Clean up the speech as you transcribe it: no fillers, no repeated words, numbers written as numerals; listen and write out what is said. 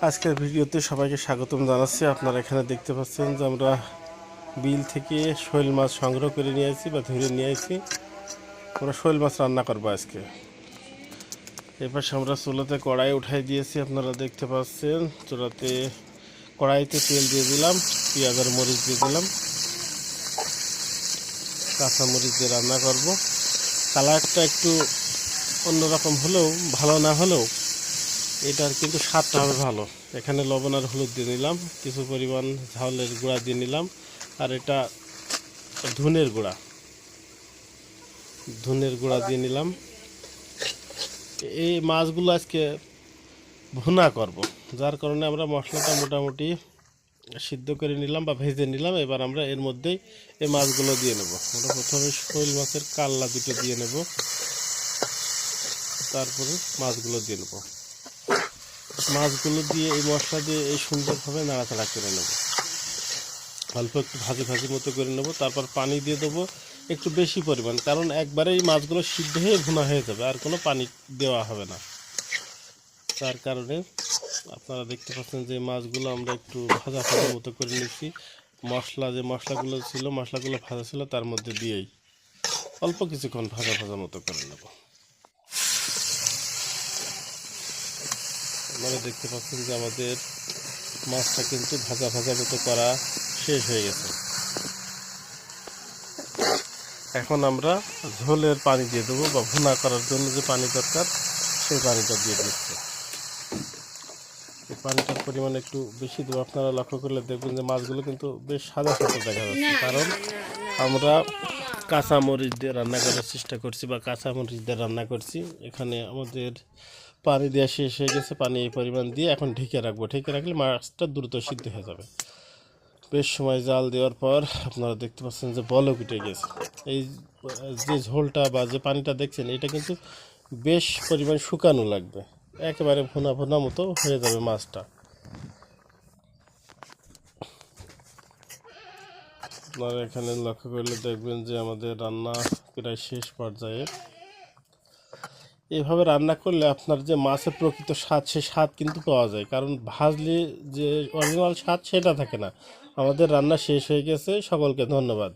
আজকের ভিডিওতে সবাইকে স্বাগতম জানাচ্ছি। আপনারা এখানে দেখতে পাচ্ছেন যে আমরা বিল থেকে শৈল মাছ সংগ্রহ করে নিয়ে আসি বা ধরে নিয়ে আসি। আমরা শৈল মাছ রান্না করবো আজকে। এবার আমরা চুলাতে কড়াই উঠাই দিয়েছি, আপনারা দেখতে পাচ্ছেন। চুলাতে কড়াইতে তেল দিয়ে দিলাম, পেঁয়াজ আর মরিচ দিয়ে দিলাম, কাঁচা মরিচ দিয়ে রান্না করব। কালারটা একটু অন্যরকম হলেও, ভালো না হলেও এটার কিন্তু স্বাদটা হবে ভালো। এখানে লবণ আর হলুদ দিয়ে নিলাম, কিছু পরিমাণ ঝালের গুঁড়া দিয়ে নিলাম, আর এটা ধনের গুঁড়া দিয়ে নিলাম। এই মাছগুলো আজকে ভুনা করব, যার কারণে আমরা মশলাটা মোটামুটি সিদ্ধ করে নিলাম বা ভেজে নিলাম। এবার আমরা এর মধ্যেই এই মাছগুলো দিয়ে নেব। আমরা প্রথমে শৈল মাছের কাল্লা দুটো দিয়ে নেব, তারপরে মাছগুলো দিয়ে নেব। মাছগুলো দিয়ে এই মশলা দিয়ে এই সুন্দরভাবে নাড়াচাড়া করে নেব, অল্প একটু ভাজি মতো করে নেব। তারপর পানি দিয়ে দেবো একটু বেশি পরিমাণ, কারণ একবারে এই মাছগুলো সিদ্ধ হয়ে ভুনা হয়ে যাবে, আর কোনো পানি দেওয়া হবে না। তার কারণে আপনারা দেখতে পাচ্ছেন যে মাছগুলো আমরা একটু ভাজা মতো করে নিচ্ছি। যে মশলাগুলো ছিল, মশলাগুলো ভাজা ছিল, তার মধ্যে দিয়েই অল্প কিছুক্ষণ ভাজা মতো করে নেব। আপনারা দেখতে পাচ্ছেন যে আমাদের মাছটা কিন্তু ভাজা মতো করা শেষ হয়ে গেছে। এখন আমরা ঝোলের পানি দিয়ে দেবো, বা ভুনা করার জন্য যে পানি দরকার সেই পানিটা দিয়ে দিচ্ছি। এই পানিটার পরিমাণ একটু বেশি দেবো। আপনারা লক্ষ্য করলে দেখবেন যে মাছগুলো কিন্তু বেশ সাদা দেখা যাচ্ছে, কারণ আমরা কাঁচা মরিচ দিয়ে রান্না করার চেষ্টা করছি, বা কাঁচা মরিচ দিয়ে রান্না করছি। এখানে আমাদের পানি দেওয়া শেষ হয়ে গেছে। পানি এই পরিমাণ দিয়ে এখন ঢেকে রাখবো। ঢেকে রাখলে মাছটা দ্রুত সিদ্ধ হয়ে যাবে। বেশ সময় জাল দেওয়ার পর আপনারা দেখতে পাচ্ছেন যে বলক উঠে গেছে। এই যে ঝোলটা বা যে পানিটা দেখছেন, এটা কিন্তু বেশ পরিমাণ শুকানো লাগবে, একেবারে ভুনা মতো হয়ে যাবে মাছটা। আপনারা এখানে লক্ষ্য করলে দেখবেন যে আমাদের রান্না প্রায় শেষ পর্যায়ে। এইভাবে রান্না করলে আপনার যে মাছের প্রকৃত স্বাদ, সে স্বাদ কিন্তু পাওয়া যায়, কারণ ভাজলে যে অরিজিনাল স্বাদ সেটা থাকে না। আমাদের রান্না শেষ হয়ে গেছে। সকলকে ধন্যবাদ।